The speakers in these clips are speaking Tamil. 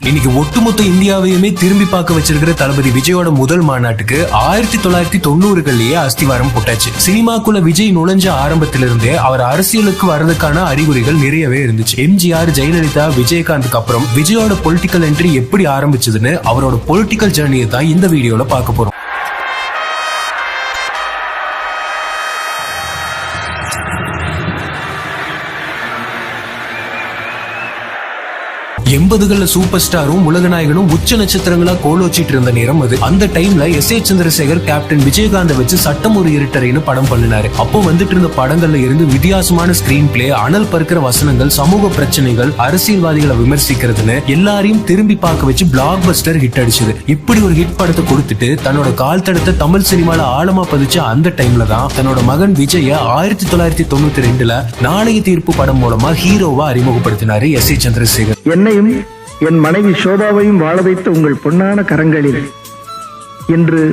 இன்னைக்கு ஒட்டுமொத்த இந்தியாவையுமே திரும்பி பார்க்க வச்சிருக்கிற தளபதி விஜயோட முதல் மாநாட்டுக்கு 1990களிலேயே அஸ்திவாரம் போட்டாச்சு. சினிமாக்குள்ள விஜய் நுழைஞ்ச ஆரம்பத்திலிருந்தே அவர் அரசியலுக்கு வர்றதுக்கான அறிகுறிகள் நிறையவே இருந்துச்சு. எம்ஜிஆர், ஜெயலலிதா, விஜயகாந்துக்கு அப்புறம் விஜயோட பொலிட்டிக்கல் என்ட்ரி எப்படி ஆரம்பிச்சதுன்னு அவரோட பொலிட்டிக்கல் ஜர்னியை தான் இந்த வீடியோல பார்க்க போறோம். 80களில் சூப்பர் ஸ்டாரும் உலகநாயகனும் உச்ச நட்சத்திரங்களா கோலோச்சிட்டு இருந்த நேரம் அது. அந்த டைம்ல எஸ்.ஏ. சந்திரசேகர் கேப்டன் விஜயகாந்த் வச்சு சட்டம் ஒரு இருட்டறைன்னு படம் பண்ணினாரு. அப்போ வந்துட்டு இருந்த படங்கள்ல இருந்து வித்தியாசமான ஸ்கிரீன் பிளே, அனல் பறக்கிற வசனங்கள், சமூக பிரச்சனைகள், அரசியல்வாதிகளை விமர்சிக்கிறதுன்னு எல்லாரையும் திரும்பி பார்க்க வச்சு பிளாக் பஸ்டர் ஹிட் அடிச்சது. இப்படி ஒரு ஹிட் படத்தை கொடுத்துட்டு தன்னோட கால் தடத்தை தமிழ் சினிமால ஆழமா பதிச்ச அந்த டைம்ல தான் தன்னோட மகன் விஜய 1992ல நாளைய தீர்ப்பு படம் மூலமா ஹீரோவா அறிமுகப்படுத்தினாரு எஸ்.ஏ. சந்திரசேகர். என்னையும் என் மனைவி சோபாவையும் வாழ வைத்த உங்கள் பொன்னான கரங்களில் இன்று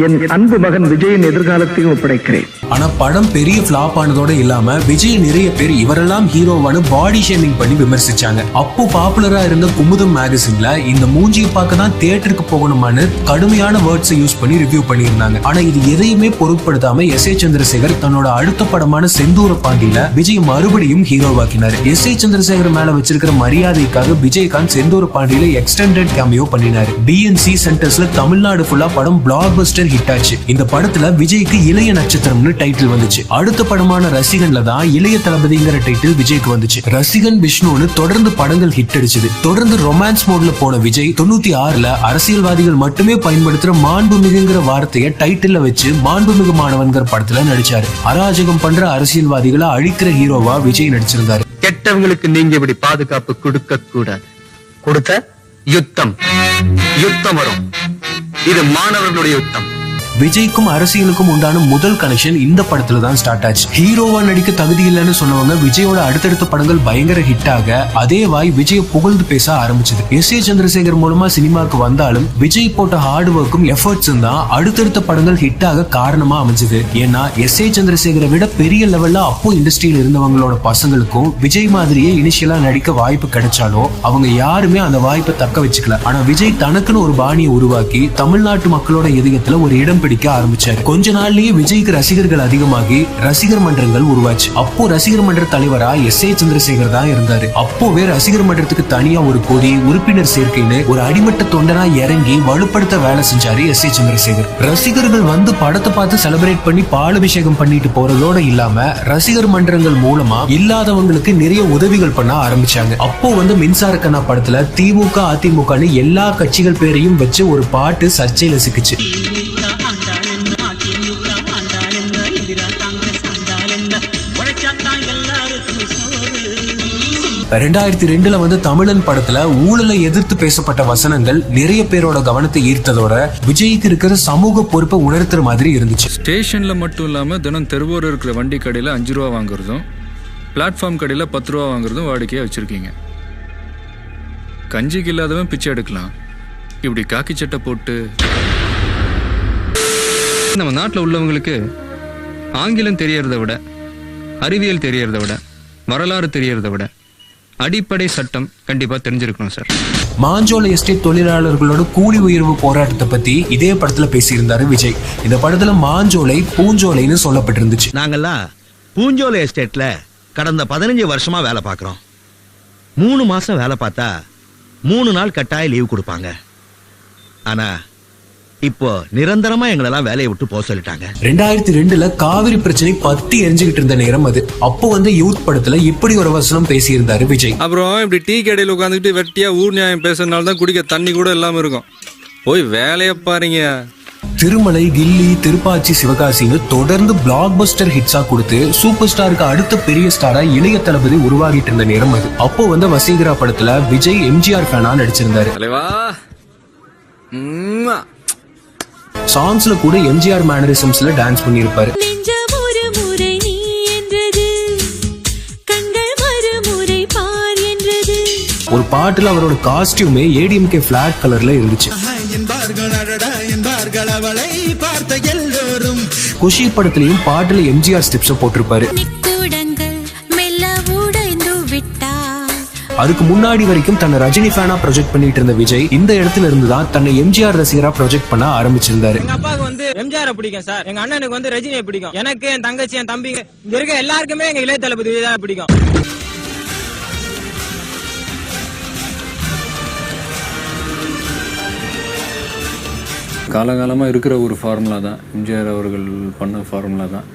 என் அன்பு மகன் விஜயின் எதிர்காலத்தையும் ஒப்படைக்கிறேன். ஆனா படம் பெரிய பிளாப் ஆனதோட இல்லாம விஜய் நிறைய பேர் இவரெல்லாம் ஹீரோவானு பாடி ஷேமிங் பண்ணி விமர்சிச்சாங்க. அப்போ பாப்புலரா இருந்த குமுதம் மேகசின்ல இந்த மூஞ்சியை பார்க்க தான் தியேட்டருக்கு போகணுமான்னு கடுமையான வேர்ட்ஸை யூஸ் பண்ணி ரிவ்யூ பண்ணியிருந்தாங்க. ஆனா இது எதையுமே பொருட்படுத்தாம எஸ்.ஏ. சந்திரசேகர் தன்னோட அடுத்த படமான செந்தூர பாண்டியில விஜய் மறுபடியும் ஹீரோவாக்கினார். எஸ்.ஏ. சந்திரசேகர் மேல வச்சிருக்கிற மரியாதைக்காக விஜயகாந்த் செந்தூர பாண்டியில எக்ஸ்டெண்டட் கேமியோ பண்ணினாரு. பிஎன்சி சென்டர்ஸ்ல தமிழ்நாடு ஃபுல்லா படம் பிளாக் பஸ்டர் ஹிட் ஆச்சு. இந்த படத்துல விஜய்க்கு இளைய நட்சத்திரம்னு டைட்டில் வந்துச்சு. அடுத்த படமான ரசிகன்ல தான் இளைய தளபதிங்கிற டைட்டில் விஜய்க்கு வந்துச்சு. ரசிகன் விஷ்ணுன்னு தொடர்ந்து படங்கள் ஹிட் அடிச்சது. தொடர்ந்து ரொமான்ஸ் மோட்ல போன விஜய் 96ல அரசியல்வாதிகள் மட்டுமே பயன்படுத்துற மாண்புமிகுங்கிற வார்த்தையை டைட்டில்ல வச்சு மாண்புமிகு மாணவன்கிற படத்துல நடிச்சாரு. அராஜகம் பண்ற அரசியல்வாதிகளை அழிக்கிற ஹீரோவா விஜய் நடிச்சிருந்தாரு. கெட்டவங்களுக்கு நீங்க இப்படி பாதுகாப்பு கொடுக்க கூடாது. கொடுத்த யுத்தம் வரும். இது மாணவர்களுடைய யுத்தம். விஜய்க்கும் அரசியலுக்கும் உண்டான முதல் கனெக்ஷன் இந்த படத்துல தான் ஸ்டார்ட் ஆச்சு. ஹீரோவா நடிக்க தகுதி இல்லைன்னு சொன்னவங்க விஜயோட அடுத்தடுத்த படங்கள் பயங்கர ஹிட் ஆக அதே வாய் விஜய் புகழ்ந்து பேச ஆரம்பிச்சது. எஸ்.ஏ. சந்திரசேகர் மூலமா சினிமாக்கு வந்தாலும் விஜய் போட்ட ஹார்ட் ஒர்க்கும் எஃபர்ட்ஸும் தான் அடுத்தடுத்த படங்கள் ஹிட் ஆக காரணமா அமைஞ்சது. ஏன்னா எஸ்.ஏ. சந்திரசேகரை விட பெரிய லெவல்ல அப்போ இண்டஸ்ட்ரியில இருந்தவங்களோட பசங்களுக்கும் விஜய் மாதிரியே இனிஷியலா நடிக்க வாய்ப்பு கிடைச்சாலும் அவங்க யாருமே அந்த வாய்ப்பை தக்க வச்சுக்கல. ஆனா விஜய் தனக்குன்னு ஒரு பாணியை உருவாக்கி தமிழ்நாட்டு மக்களோட இதயத்துல ஒரு இடம் பிடிக்க ஆரம்பிச்சாரு. கொஞ்ச நாள்லயே விஜய்க்கு ரசிகர்கள் அதிகமாகி ரசிகர் மன்றங்கள் உருவாச்சு. அப்போ ரசிகர் மன்ற தலைவரா எஸ்.ஏ. சந்திரசேகர் தான் இருந்தாரு. அப்போவே ரசிகர் மன்றத்துக்கு தனியா ஒரு கொடி, உறுப்பினர் சேர்க்கைன்னு ஒரு அடிமட்ட தொண்டனா இறங்கி வலுப்படுத்த வேலை செஞ்சாரு எஸ்.ஏ. சந்திரசேகர். ரசிகர்கள் வந்து படத்தை பார்த்து செலிப்ரேட் பண்ணி பாலாபிஷேகம் பண்ணிட்டு போறதோட இல்லாம ரசிகர் மன்றங்கள் மூலமா இல்லாதவங்களுக்கு நிறைய உதவிகள் பண்ண ஆரம்பிச்சாங்க. அப்போ வந்து மின்சார கண்ணா படத்துல திமுக, அதிமுகன்னு எல்லா கட்சிகள் பேரையும் வச்சு ஒரு பாட்டு சர்ச்சையில சிக்கிச்சு. 2002ல வந்து தமிழன் படத்துல ஊழலை எதிர்த்து பேசப்பட்ட வசனங்கள் நிறைய பேரோட கவனத்தை ஈர்த்ததோட விஜய்க்கு இருக்கிற சமூக பொறுப்பை உணர்த்துற மாதிரி இருந்துச்சு. ஸ்டேஷன்ல மட்டும் இல்லாம தினம் தெருவோர இருக்கிற வண்டி கடையில 5 ரூபா வாங்குறதும், பிளாட்ஃபார்ம் கடையில 10 ரூபா வாங்குறதும் வாடிக்கையா வச்சிருக்கீங்க. கஞ்சிக்கு இல்லாதவன் பிச்சை எடுக்கலாம். இப்படி காக்கி சட்டை போட்டு நம்ம நாட்டில் உள்ளவங்களுக்கு ஆங்கிலம் தெரியறதை விட, அறிவியல் தெரியறதை விட, வரலாறு தெரியறதை விட அடிப்படை சட்டம் கண்டிப்பா தெரிஞ்சிருக்கணும் சார். மாஞ்சோலை எஸ்டேட் தொழிலாளர்களோட கூலி உயர்வு போராட்டத்தை பத்தி இதே படத்துல பேசியிருந்தாரு விஜய். இந்த படத்துல மாஞ்சோலை பூஞ்சோலைன்னு சொல்லப்பட்டிருந்துச்சு. நாங்கெல்லாம் பூஞ்சோலை எஸ்டேட்ல கடந்த 15 வருஷமா வேலை பார்க்கிறோம். 3 மாசம் வேலை பார்த்தா 3 நாள் கட்டாய லீவ் கொடுப்பாங்க. ஆனா இப்போ நிரந்தரமா எங்களெல்லாம் வேலையை விட்டு போக சொல்லிட்டாங்க. 2002ல காவிரி பிரச்சனை பத்தி எரிஞ்சுக்கிட்டு இருந்த நேரம் அது. அப்போ வந்து யூத் படத்துல இப்படி ஒரு வசனம் பேசியிருந்தாரு விஜய். அப்புறம் இப்படி டீ கடையில் உட்காந்துக்கிட்டு வெட்டியா ஊர் நியாயம் பேசுறதுனால தான் குடிக்க தண்ணி கூட இல்லாம இருக்கும். போய் வேலையை பாருங்க. திருமலை, கில்லி, திருப்பாச்சி, சிவகாசின்னு தொடர்ந்து பிளாக் பஸ்டர் ஹிட்ஸா கொடுத்து சூப்பர் ஸ்டாருக்கு அடுத்த பெரிய ஸ்டாரா இளைய தளபதி உருவாகிட்டு இருந்த நேரம் அது. அப்போ வந்து வசீகரா படத்துல விஜய் எம்ஜிஆர் ஃபேனா நடிச்சிருந்தாரு. சாங்ஸ்ல கூட எம்ஜிஆர் மேனரிசம்ஸ்ல டான்ஸ் பண்ணியிருப்பாரு. ஒரு பாட்டுல அவரோட காஸ்டியூமே ஏடிஎம்கே பிளாக் கலர்ல இருந்துச்சு. குஷி படத்திலையும் பாட்டுல எம்ஜிஆர் ஸ்டெப்ஸ் போட்டிருப்பாரு. அதுக்கு முன்னாடி வரைக்கும் தன்னை ரஜினி ஃபேனா ப்ரொஜெக்ட் பண்ணிட்டு இருந்த விஜய் இந்த இடத்துல இருந்து தான் தன்னை எம்ஜிஆர் ரசிகரா ப்ரொஜெக்ட் பண்ண ஆரம்பிச்சிருந்தாரு. எங்க அப்பாவுக்கு வந்து எம்ஜிஆர் பிடிக்கும் சார், எங்க அண்ணனுக்கு வந்து ரஜினியை பிடிக்கும், எனக்கு என் தங்கச்சி என் தம்பி இங்க இருக்க எல்லாருக்குமே எங்க இளைய தளபதி தான் பிடிக்கும். காலகாலமாக இருக்கிற ஒரு ஃபார்முலா தான் எம்ஜிஆர் அவர்கள் பண்ண ஃபார்முலா தான்.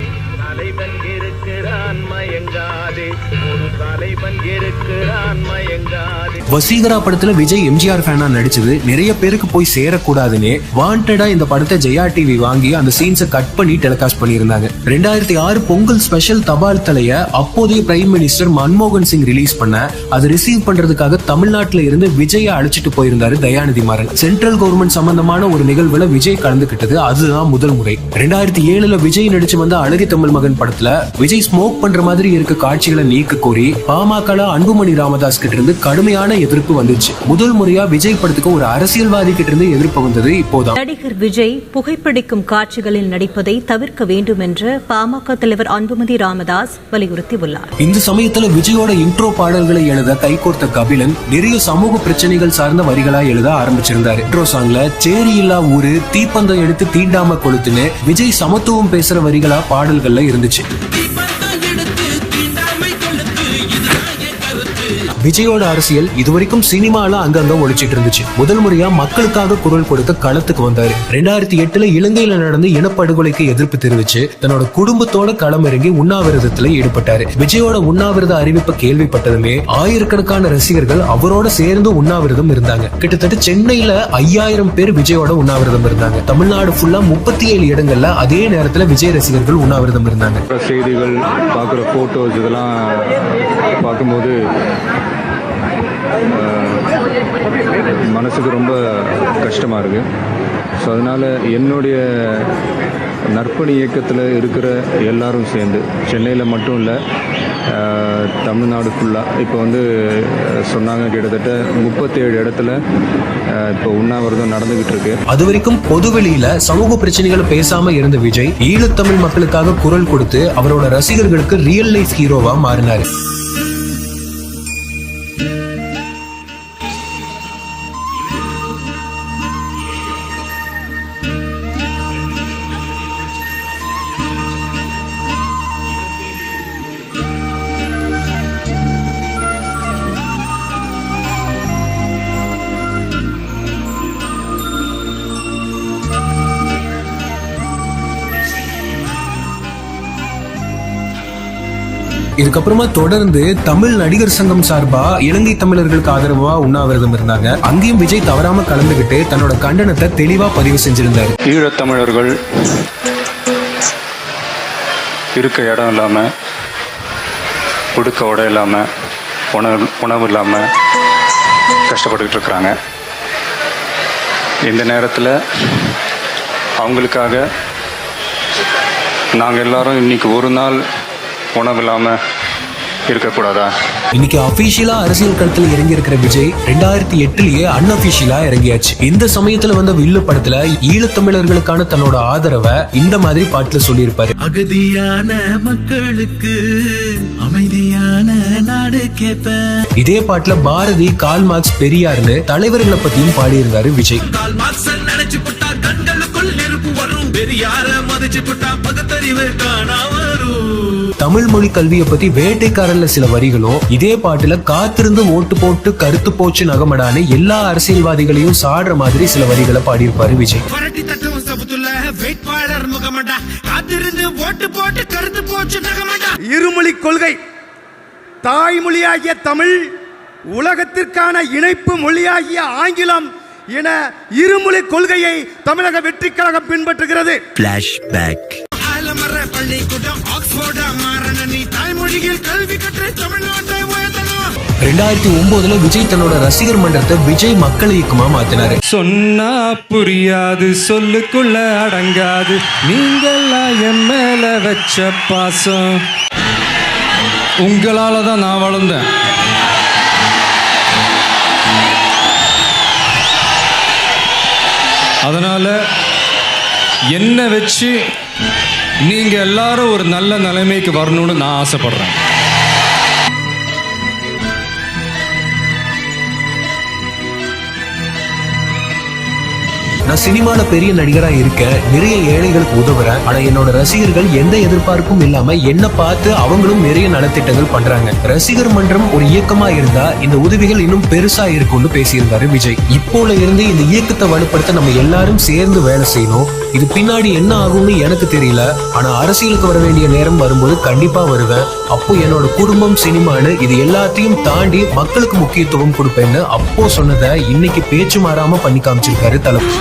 வசீகரா படத்துல விஜய் எம்ஜிஆர் ஃபேனா நடிச்சது நிறைய பேருக்கு போய் சேரக்கூடாதுன்னு வாண்டடா இந்த படத்தை ஜெயா டிவி வாங்கி அந்த சீன்ஸை கட் பண்ணி டெலிகாஸ்ட் பண்ணியிருந்தாங்க. 2006 பொங்கல் ஸ்பெஷல் தபால் தலைய அப்போதைய பிரைம் மினிஸ்டர் மன்மோகன் சிங் ரிலீஸ் பண்ண அதை ரிசீவ் பண்றதுக்காக தமிழ்நாட்டுல இருந்து விஜயை அழைச்சிட்டு போயிருந்தாரு தயாநிதி மாறன். சென்ட்ரல் கவர்மெண்ட் சம்பந்தமான ஒரு நிகழ்வுல விஜய் கலந்துகிட்டது அதுதான் முதல் முறை. 2007 விஜய் நடிச்சு வந்த அழகு தமிழ் மகன் படத்துல விஜய் ஸ்மோக் பண்ற மாதிரி இருக்க காட்சிகளை நீக்க கோரி பாமக அன்புமணி ராமதாஸ் கிட்ட இருந்து கடுமையான எதிர்ப்பு வந்துச்சு. முதல் முறையா விஜய் படத்துக்கு ஒரு அரசியல்வாதி கிட்ட இருந்து எதிர்ப்பு வந்தது இப்போதான். நடிகர் விஜய் புகைப்பிடிக்கும் காட்சிகளில் நடிப்பதை தவிர்க்க வேண்டும் என்று பாமக தலைவர் அன்புமணி ராமதாஸ் வலியுறுத்தியுள்ளார். இந்த சமயத்துல விஜயோட இன்ட்ரோ பாடல்களை எழுத கைகோர்த்த கபிலன் நிறைய சமூக பிரச்சனைகள் சார்ந்த வரிகளா எழுத ஆரம்பிச்சிருந்தாரு. இன்ட்ரோ சாங்ல சேரி இல்லா ஊரு தீப்பந்தம் எடுத்து தீண்டாம கொளுத்துன்னு விஜய் சமத்துவம் பேசுற வரிகளா பாடல்கள்ல இருந்துச்சு. விஜயோட அரசியல் இதுவரைக்கும் சினிமால அங்கங்க ஒழிச்சிட்டு இருந்துச்சு. முதல் முறையா மக்களுக்காக குரல் கொடுக்க களத்துக்கு வந்தாரு. 2008 இலங்கையில நடந்த இனப்படுகொலைக்கு எதிர்ப்பு தெரிவிச்சு தன்னோட குடும்பத்தோட களமிறங்கி உண்ணாவிரதத்துல ஈடுபட்டாரு. விஜயோட உண்ணாவிரத அறிவிப்பை கேள்விப்பட்டதுமே ஆயிரக்கணக்கான ரசிகர்கள் அவரோட சேர்ந்து உண்ணாவிரதம் இருந்தாங்க. கிட்டத்தட்ட சென்னையில 5000 பேர் விஜயோட உண்ணாவிரதம் இருந்தாங்க. தமிழ்நாடு ஃபுல்லா 37 இடங்கள்ல அதே நேரத்துல விஜய் ரசிகர்கள் உண்ணாவிரதம் இருந்தாங்க. செய்திகள் பார்க்குற போட்டோஸ் இதெல்லாம் பார்க்கும்போது மனசுக்கு ரொம்ப கஷ்டமாக இருக்குது. ஸோ அதனால் என்னுடைய நற்பணி இயக்கத்தில் இருக்கிற எல்லாரும் சேர்ந்து சென்னையில் மட்டும் இல்லை தமிழ்நாடு ஃபுல்லாக இப்போ வந்து சொன்னாங்க கிட்டத்தட்ட 37 இடத்துல இப்போ உண்ணாவிரதம் நடந்துகிட்டு இருக்கு. அது வரைக்கும் பொதுவெளியில சமூக பிரச்சனைகளை பேசாம இருந்த விஜய் ஈழத்தமிழ் மக்களுக்காக குரல் கொடுத்து அவரோட ரசிகர்களுக்கு ரியல் லைஃப் ஹீரோவா மாறினாரு. இதுக்கப்புறமா தொடர்ந்து தமிழ் நடிகர் சங்கம் சார்பா இலங்கை தமிழர்களுக்கு ஆதரவா உண்ணாவிரதம் இருந்தாங்க. அங்கேயும் விஜய் தவறாம கலந்துகிட்டு தன்னோட கண்டனத்தை தெளிவா பதிவு செஞ்சிருந்தாரு. ஈழத்தமிழர்கள் இருக்க இடம் இல்லாம, உடுக்க உடை இல்லாம, உணவு இல்லாம கஷ்டப்பட்டுக்கிட்டு இருக்கிறாங்க. இந்த நேரத்தில் அவங்களுக்காக நாங்கள் எல்லாரும் இன்னைக்கு ஒரு நாள் உணவு இல்லாம இருக்கக்கூடாதா? இன்னைக்கு அபிஷியலா அரசியல் களத்துல இறங்கி இருக்கிற விஜய் 2008 அன்அபிஷியலா இறங்கியாச்சு. இந்த சமயத்துல வந்த வில்லு படத்துல ஈழத்தமிழர்களுக்கான தன்னோட ஆதரவை இந்த மாதிரி பாட்டுல சொல்லியிருப்பாரு. அகதியான மக்களுக்கு அமைதியான நாடு கேப்ப. இதே பாட்டுல பாரதி, கால் மார்க்ஸ், பெரியார்னு தலைவர்களை பத்தியும் பாடியிருந்தாரு விஜய். கால் மார்க்ஸ் நினைச்சு போட்டா கண்களுக்குள் நெருப்பு வரும், பெரியார மதிச்சு போட்டா பகுத்தறிவு காணா வரும். தமிழ் மொழி கல்வியை பத்தி வேட்டைக்காரன்ல சில வரிகளும் இதே பாட்டுல காத்திருந்து ஓட்டு போட்டு கருத்து போச்சு நகமடான்னு எல்லா அரசியல்வாதிகளையும் சாடுற மாதிரி சில வரிகளை பாடியிருப்பாரு விஜய். இருமொழி கொள்கை தாய்மொழியாகிய தமிழ், உலகத்திற்கான இணைப்பு மொழியாகிய ஆங்கிலம் என இருமொழி கொள்கையை தமிழக வெற்றி கழகம் பின்பற்றுகிறது. பிளாஷ்பேக். பள்ளிக்கூடம் ஆக்ஸ்போர்ட் மாறன, நீ தாய்மொழியில் கல்வி கற்று தமிழ்நாட்டை உயர்த்தணும். 2009 விஜய் தன்னோட ரசிகர் மன்றத்தை விஜய் மக்கள் இயக்கமா மாத்தினாரு. சொன்னா புரியாது, சொல்லுக்குள்ள அடங்காது, நீங்கெல்லாம் என் மேல வச்ச பாசம். உங்களால தான் நான் வளர்ந்தேன். அதனால என்ன வச்சு நீங்க எல்லாரும் ஒரு நல்ல நிலைமைக்கு வரணும்னு நான் ஆசைப்படுறேன். நான் சினிமால பெரிய நடிகரா இருக்கேன், நிறைய ஏழைகளுக்கு உதவுறேன், ஆனா என்னோட ரசிகர்கள் எந்த எதிர்பார்ப்பும் இல்லாம என்ன பார்த்து அவங்களும் நிறைய நலத்திட்டங்கள் பண்றாங்க. ரசிகர் மன்றம் ஒரு இயக்கமா இருந்தா இந்த உதவிகள் இன்னும் பெருசா இருக்கும்னு பேசியிருந்தாரு விஜய். இப்போல இருந்து இந்த இயக்கத்தை வலுப்படுத்த நம்ம எல்லாரும் சேர்ந்து வேலை செய்யணும். இது பின்னாடி என்ன ஆகும்னு எனக்கு தெரியல, ஆனா அரசியலுக்கு வர வேண்டிய நேரம் வரும்போது கண்டிப்பா வருவேன். அப்போ என்னோட குடும்பம், சினிமான்னு இது எல்லாத்தையும் தாண்டி மக்களுக்கு முக்கியத்துவம் கொடுப்பேன்னு அப்போ சொன்னதை இன்னைக்கு பேச்சு மாறாம பண்ணி காமிச்சிருக்காரு தளபதி.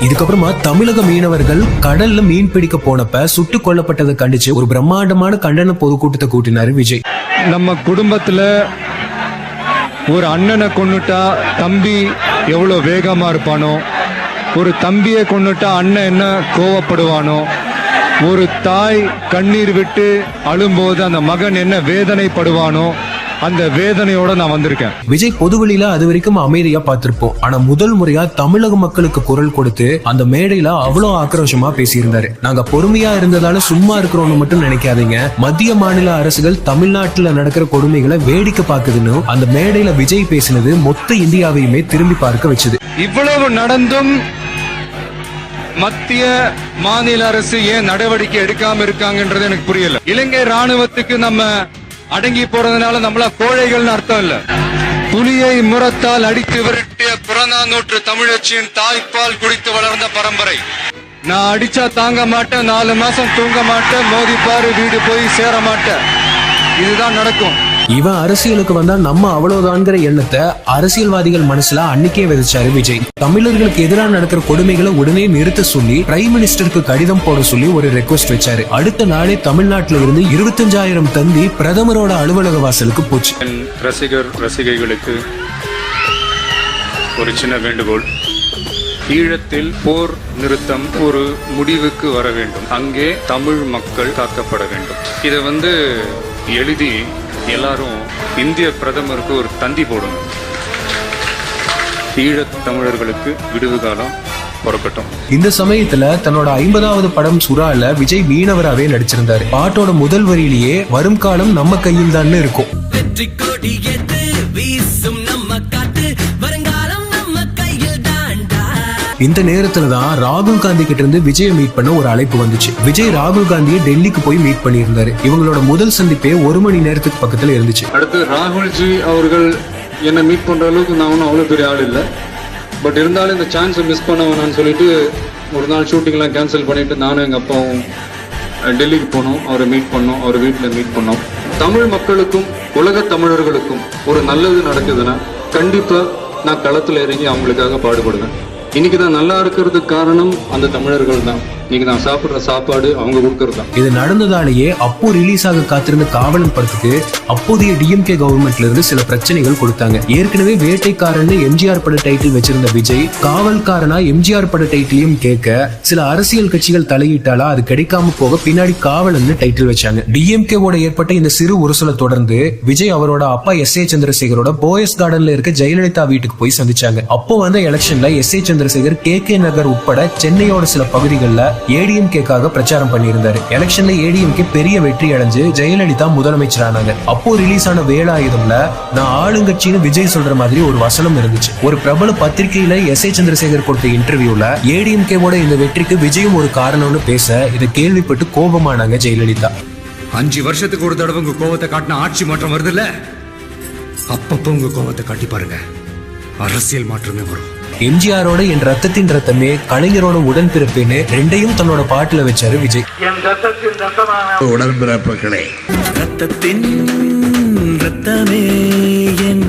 இதுக்கப்புறமா தமிழக மீனவர்கள் கடல்ல மீன் பிடிக்க போனப்ப சுட்டுக் கொல்லப்பட்டதை கண்டிச்சு ஒரு பிரம்மாண்டமான கண்டன பொதுக்கூட்டத்தை கூட்டினாரு விஜய். நம்ம குடும்பத்துல ஒரு அண்ணனை கொன்னுட்டா தம்பி எவ்வளவு வேகமா இருப்பானோ, ஒரு தம்பியை கொன்னுட்டா அண்ணன் என்ன கோவப்படுவானோ, ஒரு தாய் கண்ணீர் விட்டு அழும்போது அந்த மகன் என்ன வேதனைப்படுவானோ, அந்த வேதனையோட நான் வந்திருக்கேன். விஜய் பொதுவெளியில அது வரைக்கும் அமைதியா பார்த்திருப்போம், ஆனா முதல் முறையா தமிழக மக்களுக்கு குரல் கொடுத்து அந்த மேடையில அவ்வளவு ஆக்ரோஷமா பேசியிருந்தாரு. நாங்க பொறுமையா இருந்ததால சும்மா இருக்கிறோம்னு மட்டும் நினைக்காதீங்க, மத்திய மாநில அரசுகள் தமிழ்நாட்டுல நடக்கிற கொடுமைகளை வேடிக்கை பார்க்குதுன்னு அந்த மேடையில விஜய் பேசினது மொத்த இந்தியாவையுமே திரும்பி பார்க்க வச்சது. இவ்வளவு நடந்தும் மத்திய மாநில அரசு ஏன் நடவடிக்கை எடுக்காம இருக்காங்கன்றது எனக்கு புரியல. இலங்கை ராணுவத்துக்கு நம்ம அடங்கி போறதுனால நம்மள கோழைகள்னு அர்த்தம் இல்ல. புலியை முரத்தால் அடித்து விரட்டிய புறநானூற்று தமிழச்சியின் தாய்ப்பால் குடித்து வளர்ந்த பரம்பரை. நான் அடிச்சா தாங்க மாட்டேன், 4 மாசம் தூங்க மாட்டேன், மோதிப்பாரு வீடு போய் சேர மாட்டேன். இதுதான் நடக்கும். இவன் அரசியலுக்கு வந்தா நம்ம அவ்வளவுதான்ங்கிற எண்ணத்தை அரசியல்வாதிகள் மனசுல அன்னைக்கே விதைச்சாரு விஜய். தமிழர்களுக்கு எதிராக நடக்கிற கொடுமைகளை உடனே நிறுத்த சொல்லி பிரைம் மினிஸ்டருக்கு கடிதம் போட சொல்லி ஒரு ரெக்வஸ்ட் வச்சாரு. அடுத்த நாளே தமிழ்நாட்டில இருந்து 25,000 தந்தி பிரதமரோட அலுவலக வாசலுக்கு போச்சு. ரசிகைகளுக்கு ஒரு சின்ன வேண்டுகோள். ஈழத்தில் போர் நிறுத்தம் ஒரு முடிவுக்கு வர வேண்டும். அங்கே தமிழ் மக்கள் காக்கப்பட வேண்டும். இதை எழுதி எல்லாரும் இந்திய பிரதமருக்கு ஒரு தந்தி போடுங்க. ஈழத் தமிழர்களுக்கு விடுவு காலம் புறப்பட்டோம். இந்த சமயத்துல தன்னோட 50வது படம் சுறால விஜய் மீனவராவே நடிச்சிருந்தாரு. பாட்டோட முதல் வரியிலேயே வரும் காலம் நம்ம கையில் தான் இருக்கும். இந்த நேரத்துல தான் ராகுல் காந்தி கிட்ட இருந்து விஜய் மீட் பண்ண ஒரு அழைப்பு வந்துச்சு. விஜய் ராகுல் காந்தியை டெல்லிக்கு போய் மீட் பண்ணி இருந்தாரு. இவங்களோட முதல் சந்திப்பே 1 மணி நேரத்துக்கு பக்கத்துல இருந்துச்சு. அடுத்து ராகுல்ஜி அவர்கள் என்ன மீட் பண்ற அளவுக்கு நான் ஒன்றும் அவ்வளோ பெரிய ஆள் இல்லை. பட் இருந்தாலும் இந்த சான்ஸை மிஸ் பண்ண வேணான்னு சொல்லிட்டு ஒரு நாள் ஷூட்டிங்லாம் கேன்சல் பண்ணிட்டு நானும் எங்கள் அப்பாவும் டெல்லிக்கு போனோம். அவரை மீட் பண்ணோம், அவர் வீட்டில் மீட் பண்ணோம். தமிழ் மக்களுக்கும் உலக தமிழர்களுக்கும் ஒரு நல்லது நடக்குதுன்னா கண்டிப்பாக நான் களத்தில் இறங்கி அவங்களுக்காக பாடுபடுவேன். இன்னைக்கு தான் நல்லா இருக்கிறதுக்கு காரணம் அந்த தமிழர்கள் தான். இன்னைக்கு நான் சாப்பிடுற சாப்பாடு அவங்க கொடுக்கறது தான். இது நடந்ததாலேயே அப்போ ரிலீஸ் ஆக காத்திருந்த காவலன் படத்துக்கு அப்போதைய டிஎம்கே கவர்மெண்ட்ல இருந்து சில பிரச்சனைகள் கொடுத்தாங்க. ஏற்கனவே வேட்டைக்காரன் எம்ஜிஆர் பட டைட்டில் வச்சிருந்த விஜய் காவல்காரனா எம்ஜிஆர் பட டைட்டிலையும் கேட்க சில அரசியல் கட்சிகள் தலையிட்டாலா அது கிடைக்காம போக பின்னாடி காவலன் டைட்டில் வச்சாங்க. டிஎம்கேவோட ஏற்பட்ட இந்த சிறு உரசலை தொடர்ந்து விஜய் அவரோட அப்பா எஸ்.ஏ. சந்திரசேகரோட போயஸ் கார்டன்ல இருக்க ஜெயலலிதா வீட்டுக்கு போய் சந்திச்சாங்க. அப்போ வந்த எலெக்ஷன்ல எஸ்.ஏ. சந்திரசேகர் கே நகர் உட்பட சென்னையோட சில பகுதிகளில் ஏடிஎம்கேக்காக பிரச்சாரம் பண்ணியிருந்தாரு. எலெக்ஷன்ல ஏடிஎம்கே பெரிய வெற்றி அடைஞ்சு ஜெயலலிதா முதலமைச்சரானாங்க. அப்போ ரிலீஸ் ஆன வேலாயுதம்ல நான் ஆளுங்கட்சின்னு விஜய் சொல்ற மாதிரி ஒரு வசனம் இருந்துச்சு. ஒரு பிரபல பத்திரிகையில எஸ்.ஏ. சந்திரசேகர் கொடுத்த இன்டர்வியூல ஏடிஎம்கேவோட இந்த வெற்றிக்கு விஜயும் ஒரு காரணம்னு பேச இதை கேள்விப்பட்டு கோபமானாங்க ஜெயலலிதா. 5 வருஷத்துக்கு ஒரு தடவை உங்க கோவத்தை காட்டின ஆட்சி மாற்றம் வருது இல்ல, அப்பப்போ உங்க கோவத்தை காட்டி பாருங்க, அரசியல் மாற்றமே வரும். எம்ஜிஆரோட என் ரத்தத்தின் ரத்தமே, கலைஞரோட உடன்பிறப்பேன்னு ரெண்டையும் தன்னோட பாட்டுல வச்சாரு விஜய். உடன்பிறப்புகளே, ரத்தத்தின் ரத்தமே என்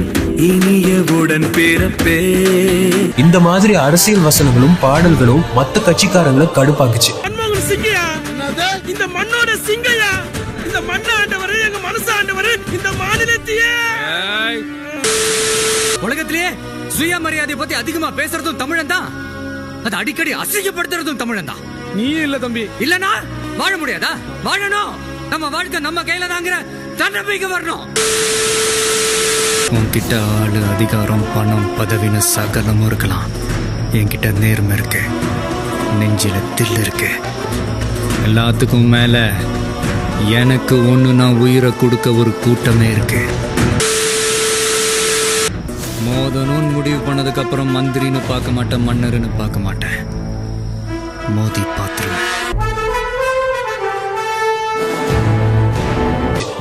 இனிய உடன்பிறப்பே. இந்த மாதிரி அரசியல் வசனங்களும் பாடல்களும் மத்த கட்சிக்காரங்களை கடுப்பாக்குச்சு. இந்த மண்ணோட சிங்கையா, இந்த மண்ணாண்டவரு, எங்க மனசாண்டவரு, இந்த மாநிலத்தையே. உலகத்திலேயே சுயமரியாதை பத்தி அதிகமா பேசுறதும் தமிழன் தான், அது அடிக்கடி அசிங்கப்படுத்துறதும் தமிழன் தான். நீ இல்ல தம்பி, இல்லனா வாழ முடியாதா? வாழணும், நம்ம வாழ்க்கை நம்ம கையில தாங்கிற தன்னம்பிக்கை வரணும். உன்கிட்ட ஆளு, அதிகாரம், பணம், பதவின்னு சகலமும் இருக்கலாம். என்கிட்ட நேர்மை இருக்கு, நெஞ்சில தில் இருக்கு. எல்லாத்துக்கும் மேல எனக்கு ஒண்ணு நான் உயிரை கொடுக்க ஒரு கூட்டமே இருக்கு. மோதணும்னு முடிவு பண்ணதுக்கு அப்புறம் மந்திரின்னு பார்க்க மாட்டேன், மன்னர்னு பார்க்க மாட்டேன், மோதி பார்த்துருவேன்.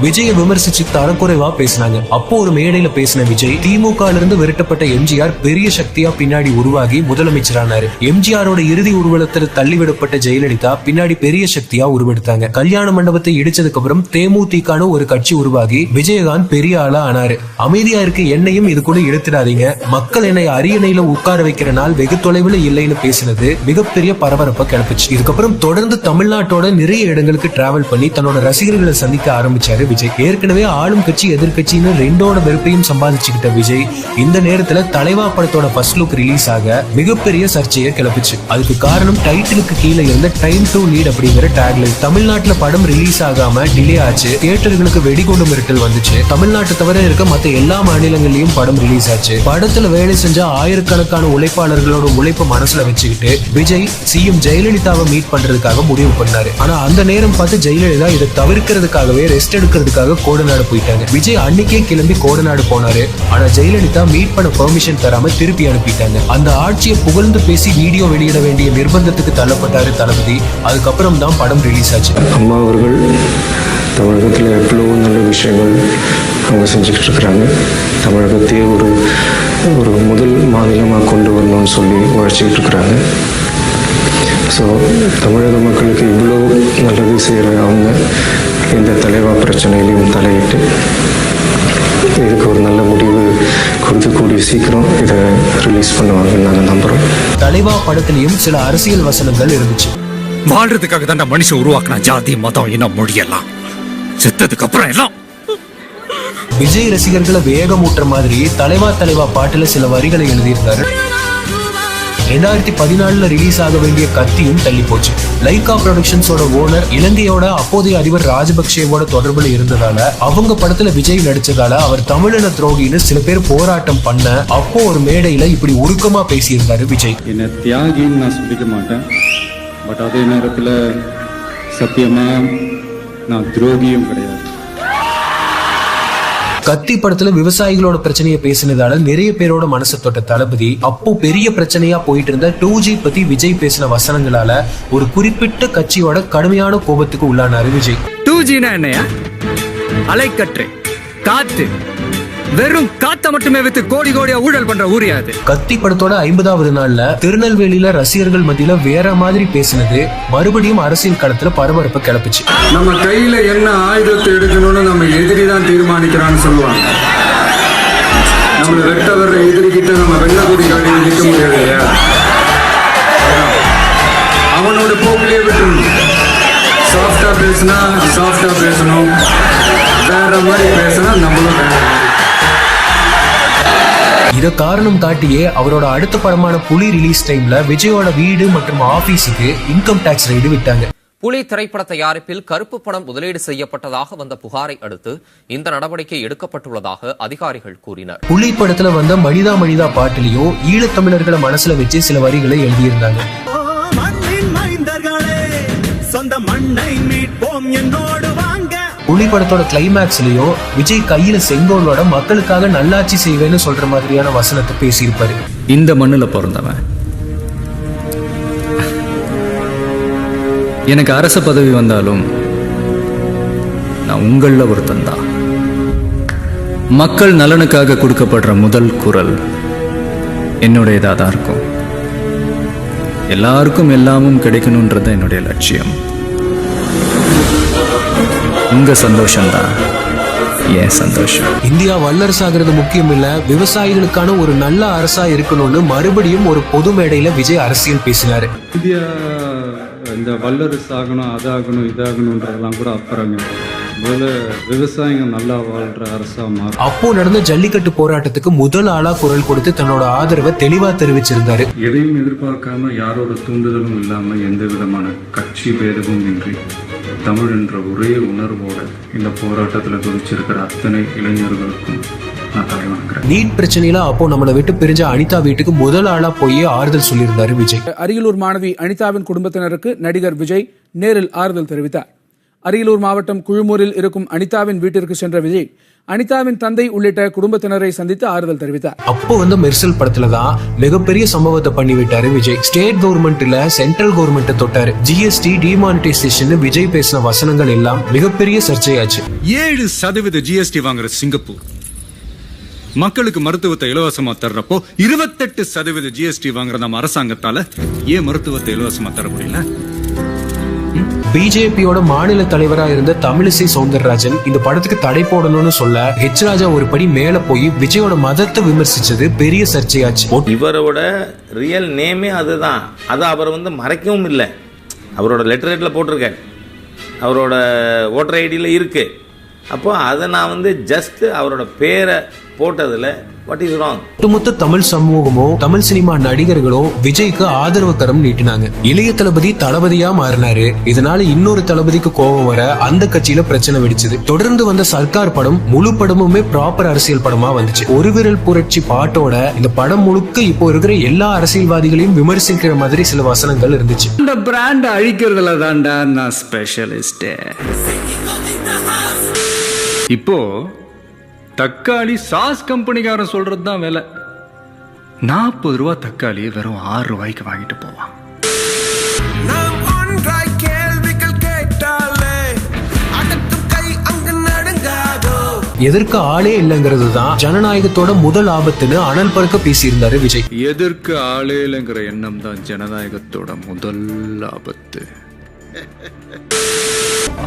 விஜயை விமர்சிச்சு தரக்குறைவா பேசினாங்க. அப்போ ஒரு மேடையில பேசின விஜய் திமுக இருந்து விரட்டப்பட்ட எம்ஜிஆர் பெரிய சக்தியா பின்னாடி உருவாகி முதலமைச்சரானாரு. எம்ஜிஆரோட இறுதி ஊர்வலத்தில் தள்ளிவிடப்பட்ட ஜெயலலிதா பின்னாடி பெரிய சக்தியா உருவெடுத்தாங்க. கல்யாண மண்டபத்தை இடிச்சதுக்கு அப்புறம் தேமுதிகனு ஒரு கட்சி உருவாகி விஜயகாந்த் பெரிய ஆளா ஆனாரு. அமைதியா இருக்கு என்னையும் இது கூட எடுத்துடாதீங்க, மக்கள் என்னை அரியணையில உட்கார வைக்கிற நாள் வெகு தொலைவில் இல்லைன்னு பேசினது மிகப்பெரிய பரபரப்பை கிளப்பிச்சு. இதுக்கப்புறம் தொடர்ந்து தமிழ்நாட்டோட நிறைய இடங்களுக்கு டிராவல் பண்ணி தன்னோட ரசிகர்களை சந்திக்க ஆரம்பிச்சாரு விஜய். ஏற்கனவே ஆளும் கட்சி எதிர்கட்சின்னு ரெண்டோட வெறுப்பையும் சம்பாதிச்சுக்கிட்ட விஜய் இந்த நேரத்துல தலைவா படத்தோட ஃபர்ஸ்ட் லுக் ரிலீஸ் ஆக மிகப்பெரிய சர்ச்சையை கிளப்பிச்சு. அதுக்கு காரணம் டைட்டிலுக்கு கீழே இருந்த டைம் டு லீட் அப்படிங்கிற டேக்லைன். தமிழ்நாட்டுல படம் ரிலீஸ் ஆகாம டிலே ஆச்சு, தியேட்டர்களுக்கு வெடிகுண்டு மிரட்டல் வந்துச்சு. தமிழ்நாட்டை தவிர இருக்க மத்த எல்லா மாநிலங்களிலும் படம் ரிலீஸ் ஆச்சு. படத்துல வேலை செஞ்ச ஆயிரக்கணக்கான உழைப்பாளர்களோட உழைப்பை மனசுல வச்சுக்கிட்டு விஜய் சிஎம் ஜெயலலிதாவை மீட் பண்றதுக்காக முடிவு பண்ணாரு. ஆனா அந்த நேரம் பார்த்து ஜெயலலிதா இதை தவிர்க்கிறதுக்காகவே ரெஸ்ட் எடுக்கிறதுக்காக கோடநாடு போயிட்டாங்க. விஜய் அன்னைக்கே கிளம்பி கோடநாடு போனாரு. ஆனா ஜெயலலிதா மீட் பண்ண பெர்மிஷன் தராம திருப்பி அனுப்பிட்டாங்க. அந்த ஆட்சியை புகழ்ந்து பேசி வீடியோ வெளியிட வேண்டிய நிர்பந்தத்துக்கு தள்ளப்பட்டாரு தளபதி. அதுக்கப்புறம் தான் படம் ரிலீஸ் ஆச்சு. அம்மா அவர்கள் தமிழகத்தில் எவ்வளோ நல்ல விஷயங்கள் அவங்க செஞ்சுக்கிட்டு இருக்கிறாங்க. தமிழகத்தையே ஒரு முதல் மாநிலமாக கொண்டு வரணும்னு சொல்லி உழைச்சிக்கிட்டு இருக்கிறாங்க. ஸோ தமிழக மக்களுக்கு இவ்வளோ நல்லது செய்கிற அவங்க இந்த தலைவா பிரச்சனையிலையும் தலையிட்டு இதுக்கு ஒரு நல்ல முடிவு கொடுத்து கூடிய சீக்கிரம் இதை ரிலீஸ் பண்ணுவாங்கன்னு நாங்கள் நம்புகிறோம். தலைவா படத்திலையும் சில அரசியல் வசனங்கள் இருந்துச்சு. வாழ்றதுக்காக தான் மனுஷன் உருவாக்குனா ஜாதி மதம் இனம் மொழியெல்லாம், செத்ததுக்கு அப்புறம் எல்லாம். விஜய் ரசிகர்களை வேகமூட்டுற மாதிரி தலைவா பாட்டுல சில வரிகளை எழுதியிருந்தாரு. 2014 ரிலீஸ் ஆக வேண்டிய கத்தியும் தள்ளி போச்சு. லைகா புரொடக்ஷன்ஸோட ஓனர் இலங்கையோட அப்போதைய அதிபர் ராஜபக்சேவோட தொடர்புல இருந்ததால அவங்க படத்துல விஜய் நடிச்சதால அவர் தமிழின துரோகின்னு சில பேர் போராட்டம் பண்ண அப்போ ஒரு மேடையில இப்படி உருக்கமா பேசியிருந்தாரு விஜய். என்னை தியாகின்னு நான் சொல்லிக்க மாட்டேன், பட் அதே நேரத்தில் சத்தியமா நான் துரோகியும் கிடையாது. கத்தி படத்துல விவசாயிகளோட பிரச்சனையை பேசினதால நிறைய பேரோட மனசை தொட்ட தளபதி அப்போ பெரிய பிரச்சனையா போயிட்டு இருந்த 2G பத்தி விஜய் பேசின வசனங்களால ஒரு குறிப்பிட்ட கட்சியோட கடுமையான கோபத்துக்கு உள்ளானாரு விஜய். 2Gனா என்னையா? அலைக்கற்று காத்து, வெறும் காத்த மட்டுமே வித்து கோடி கோடியா ஊழல் பண்ற ஊரியாது. கத்தி படத்தோட 50வது நாள்ல திருநெல்வேலியில ரசிகர்கள் மத்தியில வேற மாதிரி பேசினது மறுபடியும் அரசியல் களத்துல பரபரப்பை கிளப்பிச்சு. நம்ம கையில என்ன ஆயுதத்தை எடுக்கணும்னு நம்ம எதிரி தான் தீர்மானிக்கிறான்னு சொல்லுவாங்க. நம்மள வெட்ட வர்ற எதிரி கிட்ட நம்ம வெள்ள கொடி காட்டி நிற்க முடியாது இல்லையா? அவனோட போக்கிலே விட்டுணும். சாஃப்டா பேசினா சாஃப்டா பேசணும், வேற மாதிரி பேசினா நம்மளும் வேற. இத காரணம் காட்டியே அவரோட அடுத்த படமான புலி ரிலீஸ் டைம்ல விஜயோட வீடு மற்றும் ஆபீஸுக்கு இன்கம் டாக்ஸ் ரைடு விட்டாங்க. புலி திரைப்பட தயாரிப்பில் கருப்பு பணம் முதலீடு செய்யப்பட்டதாக வந்த புகாரை அடுத்து இந்த நடவடிக்கை எடுக்கப்பட்டுள்ளதாக அதிகாரிகள் கூறினர். புலி படத்துல வந்த மனிதா மனிதா பாட்டிலையும் ஈழத்தமிழர்களை மனசுல வச்சு சில வரிகளை எழுதியிருந்தாங்க. புலி படத்தோட கிளைமேக்ஸ்லயும் விஜய் கையில செங்கோலோட மக்களுக்காக நல்லாட்சி செய்வேன்னு சொல்ற மாதிரியான வசனத்தை பேசியிருப்பாரு. இந்த மண்ணுல பிறந்தவன் எனக்கு அரச பதவி வந்தாலும் நான் உங்கள ஒருத்தன் தான். மக்கள் நலனுக்காக கொடுக்கப்படுற முதல் குரல் என்னுடையதா தான் இருக்கும். எல்லாருக்கும் எல்லாமும் கிடைக்கணும்ன்றது என்னுடைய லட்சியம். உங்க சந்தோஷம் தான் ஏன் சந்தோஷம். இந்தியா வல்லரசாகிறது முக்கியம் இல்ல, விவசாயிகளுக்கான ஒரு நல்ல அரசா இருக்கணும்னு மறுபடியும் ஒரு பொது மேடையில விஜய் அரசியல் பேசினாரு. இந்தியா இந்த வல்லரசு ஆகணும், அதாகணும், இதாகணும்ன்றதெல்லாம் கூட அப்புறங்க. முதல்ல விவசாயிங்க நல்லா வாழ்ற அரசா மாறும். அப்போ நடந்த ஜல்லிக்கட்டு போராட்டத்துக்கு முதல் ஆளா குரல் கொடுத்து தன்னோட ஆதரவை தெளிவா தெரிவிச்சிருந்தாரு. எதையும் எதிர்பார்க்காம, யாரோட தூண்டுதலும் இல்லாம, எந்த விதமான கட்சி பேதமும் இன்றி தமிழ் என்ற ஒரே உணர்வோட இந்த போராட்டத்துல குதிச்சிருக்கிற அத்தனை இளைஞர்களுக்கும் நான் தலைவணங்குறேன். நீட் பிரச்சனையில அப்போ நம்மளை விட்டு பிரிஞ்ச அனிதா வீட்டுக்கு முதல் ஆளா போய் ஆறுதல் சொல்லியிருந்தாரு விஜய். அரியலூர் மாணவி அனிதாவின் குடும்பத்தினருக்கு நடிகர் விஜய் நேரில் ஆறுதல் தெரிவித்தார். அரியலூர் மாவட்டம் குழுமூரில் இருக்கும் அனிதாவின் வீட்டிற்கு சென்ற விஜய் அனிதாவின் தந்தை உள்ளிட்ட குடும்பத்தினரை சந்தித்து ஆறுதல் தெரிவித்தார். அப்போ வந்து மெர்சல் படத்துல தான் மிகப்பெரிய சம்பவத்தை பண்ணி விட்டாரு விஜய். ஸ்டேட் கவர்மெண்ட்ல சென்ட்ரல் கவர்மெண்ட் தொட்டாரு. ஜிஎஸ்டி டிமானிட்டைசேஷன் விஜய் பேசின வசனங்கள் எல்லாம் மிகப்பெரிய சர்ச்சையாச்சு. 7% ஜிஎஸ்டி வாங்குற சிங்கப்பூர் மக்களுக்கு மருத்துவத்தை இலவசமா தர்றப்போ 28% ஜிஎஸ்டி வாங்குற நம்ம அரசாங்கத்தால ஏன் மருத்துவத்தை இலவசமா தர முடியல? பிஜேபியோட மாநில தலைவரா இருந்த தமிழிசை சவுந்தரராஜன் இந்த படத்துக்கு தடை போடணும்னு சொல்ல ஹெச் ராஜா ஒரு படி மேல போய் விஜயோட மதத்தை விமர்சிச்சது பெரிய சர்ச்சையாச்சு. இவரோட ரியல் நேமே அதுதான். அதை அவர் மறைக்கவும் இல்லை. அவரோட லெட்டர் ஹெட்ல போட்டிருக்காரு, அவரோட ஓட்டர் ஐடியில் இருக்கு. அப்போ அதை நான் ஜஸ்ட் அவரோட பேரை போட்டதுல வாட் இஸ் ராங்? ஒட்டுமொத்த தமிழ் சமூகமோ தமிழ் சினிமா நடிகர்களோ விஜய்க்கு ஆதரவு கரம் நீட்டினாங்க. இளைய தளபதி தளபதியா மாறினாரு. இதனால இன்னொரு தளபதிக்கு கோபம் வர அந்த கட்சியில பிரச்சனை வெடிச்சது. தொடர்ந்து வந்த சர்க்கார் படம் முழு படமுமே ப்ராப்பர் அரசியல் படமா வந்துச்சு. ஒரு விரல் புரட்சி பாட்டோட இந்த படம் முழுக்க இப்போ இருக்கிற எல்லா அரசியல்வாதிகளையும் விமர்சிக்கிற மாதிரி சில வசனங்கள் இருந்துச்சு. இந்த பிராண்ட் அழிக்கிறதுல தான்டா நான் ஸ்பெஷலிஸ்ட். இப்போ தக்காளி சாஸ் கம்பெனிக்காரன் சொல்றது தான் வேலை. 40 ரூபா தக்காளி வெறும் 6 ரூபாய்க்கு வாங்கிட்டு போவான். எதற்கு ஆளே இல்லைங்கிறது தான் ஜனநாயகத்தோட முதல் ஆபத்துன்னு அனல் பறக்க பேசியிருந்தாரு விஜய். எதற்கு ஆளே இல்லைங்கிற எண்ணம் தான் ஜனநாயகத்தோட முதல் ஆபத்து.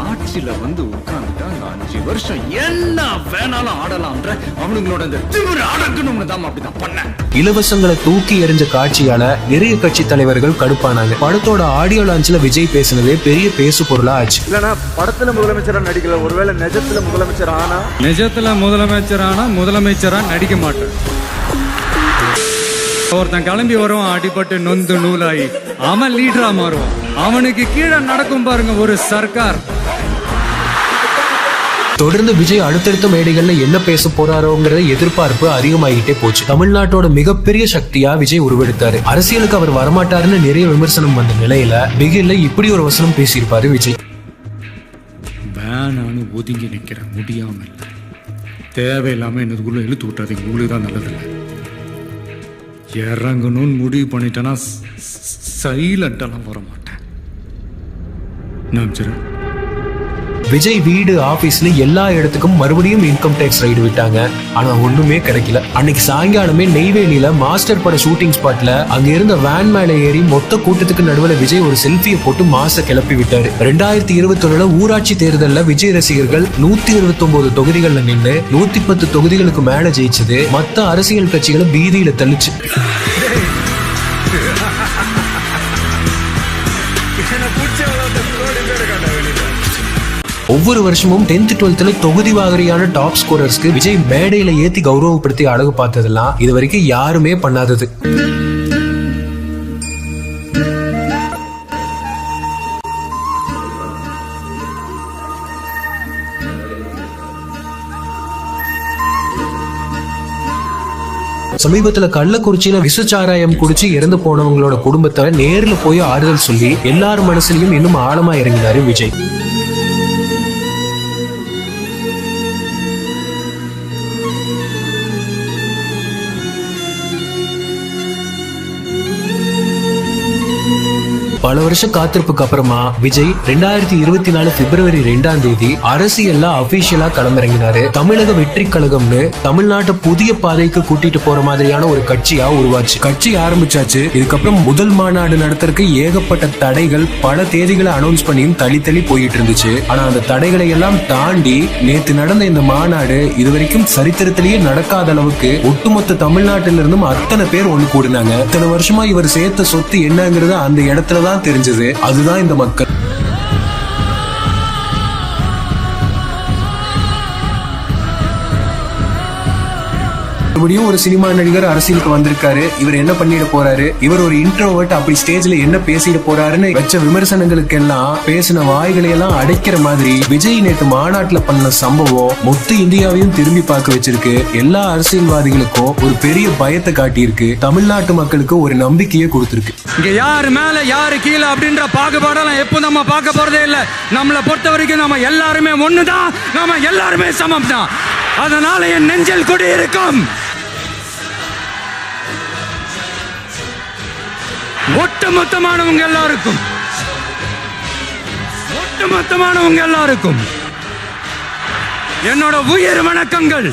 ஆட்சியில உட்கார்ந்துட்டா 5 வருஷம் என்ன வேணாலும் ஆடலாம்ன்ற அவனுங்களோட இந்த திமிரு அடக்கணும்னு தான் அப்படிதான் பண்ண. இலவசங்களை தூக்கி எறிஞ்ச காட்சியால நிறைய கட்சி தலைவர்கள் கடுப்பானாங்க. படத்தோட ஆடியோ லான்ச்ல விஜய் பேசினதே பெரிய பேசு பொருளா ஆச்சு. இல்லனா படத்துல முதலமைச்சரா நடிக்கல, ஒருவேளை நிஜத்துல முதலமைச்சர் ஆனா முதலமைச்சரா நடிக்க மாட்டேன். ஒருத்தன் கிளம்பி வருவான், அடிபட்டு நொந்து நூலாயி அவன் லீடரா மாறுவான். அவனுக்கு கீழே நடக்கும் பாருங்க ஒரு சர்க்கார். தொடர்ந்து விஜய் அடுத்தடுத்த மேடைகள்ல என்ன பேச போறாரோங்கிற எதிர்பார்ப்பு அதிகமாகிட்டே போச்சு. தமிழ்நாட்டோட மிகப்பெரிய சக்தியா விஜய் உருவெடுத்தாரு. அரசியலுக்கு அவர் வரமாட்டாருன்னு நிறைய விமர்சனம் வந்த நிலையில பிகில்ல இப்படி ஒரு வசனம் பேசியிருப்பாரு விஜய். வேணான்னு ஒதுங்கி நிக்கிற முடியாம இல்ல, தேவையில்லாம என்னதுக்குள்ள இழுத்து விட்டாதீங்க, உங்களுக்கு தான் நல்லதில்லை. இறங்கணும்னு முடிவு பண்ணிட்டேன்னா சைலண்டெல்லாம் வர மாட்டேன். விஜய் வீடு ஆபீஸ்ல எல்லா இடத்துக்கும் மறுபடியும் இன்கம் டேக்ஸ் ரைடு விட்டாங்க. ஆனா ஒண்ணுமே கிடைக்கல. அன்னைக்கு சாயங்காலமே நெய்வேலியில மாஸ்டர் பட ஷூட்டிங் ஸ்பாட்ல அங்க இருந்த வேன் மேல ஏறி மொத்த கூட்டத்துக்கு நடுவுல விஜய் ஒரு செல்ஃபியை போட்டு மாச கிளப்பி விட்டாரு. 2021 ஊராட்சி தேர்தல்ல விஜய் ரசிகர்கள் 129 தொகுதிகள்ல நின்று 110 தொகுதிகளுக்கு மேல ஜெயிச்சது மத்த அரசியல் கட்சிகளை பீதியில தள்ளிச்சு. ஒவ்வொரு வருஷமும் 10th 12th தொகுதி வாரியான டாப் ஸ்கோரர்ஸ்க்கு விஜய் மேடையில ஏத்தி கௌரவப்படுத்தி அழகு பார்த்ததெல்லாம் இது வரைக்கும் யாருமே பண்ணாதது. சமீபத்துல கள்ளக்குறிச்சியில விஷச்சாராயம் குடிச்சு இறந்து போனவங்களோட குடும்பத்தை நேர்ல போய் ஆறுதல் சொல்லி எல்லார் மனசுலயும் இன்னும் ஆழமா இறங்கினாரு விஜய். பல வருஷ காத்திருப்புக்கு அப்புறமா விஜய் 2024 பிப்ரவரி 2ஆம் தேதி அரசியல்ல அபிஷியலா களமிறங்கினாரு. தமிழக வெற்றி கழகம்னு தமிழ்நாட்டை புதிய பாதைக்கு கூட்டிட்டு போற மாதிரியான ஒரு கட்சியா உருவாச்சு. கட்சி ஆரம்பிச்சாச்சு. இதுக்கப்புறம் முதல் மாநாடு நடத்துறதுக்கு ஏகப்பட்ட தடைகள், பல தேதிகளை அனௌன்ஸ் பண்ணியும் தள்ளி போயிட்டு இருந்துச்சு. ஆனா அந்த தடைகளை எல்லாம் தாண்டி நேத்து நடந்த இந்த மாநாடு இதுவரைக்கும் சரித்திரத்திலேயே நடக்காத அளவுக்கு ஒட்டுமொத்த தமிழ்நாட்டிலிருந்தும் அத்தனை பேர் ஒண்ணு கூடினாங்க. இத்தனை வருஷமா இவர் சேர்த்த சொத்து என்னங்கிறது அந்த இடத்துலதான் தெரிஞ்சது. அதுதான் இந்த மக்கள். மறுபடியும் ஒரு சினிமா நடிகர் அரசியலுக்கு வந்திருக்காரு, இவர் என்ன பண்ணிட போறாரு, இவர் ஒரு இன்ட்ரோவர்ட், அப்படி ஸ்டேஜ்ல என்ன பேசிட போறாருன்னு வச்ச விமர்சனங்களுக்கு எல்லாம் பேசின வாய்களை எல்லாம் அடைக்கிற மாதிரி விஜய் நேற்று மாநாட்டுல பண்ண சம்பவம் மொத்த இந்தியாவையும் திரும்பி பார்க்க வச்சிருக்கு. எல்லா அரசியல்வாதிகளுக்கும் ஒரு பெரிய பயத்தை காட்டியிருக்கு. தமிழ்நாட்டு மக்களுக்கு ஒரு நம்பிக்கையை கொடுத்திருக்கு. இங்க யாரு மேல யாரு கீழே அப்படின்ற பாகுபாடெல்லாம் எப்போ நம்ம பார்க்க போறதே இல்ல. நம்மளை பொறுத்த வரைக்கும் நம்ம எல்லாருமே ஒண்ணுதான், நம்ம எல்லாருமே சமம் தான். அதனால என் நெஞ்சில் குடி இருக்கும் ஒட்டுமொத்தமானவங்க எல்லாருக்கும் என்னோட உயிர் வணக்கங்கள்.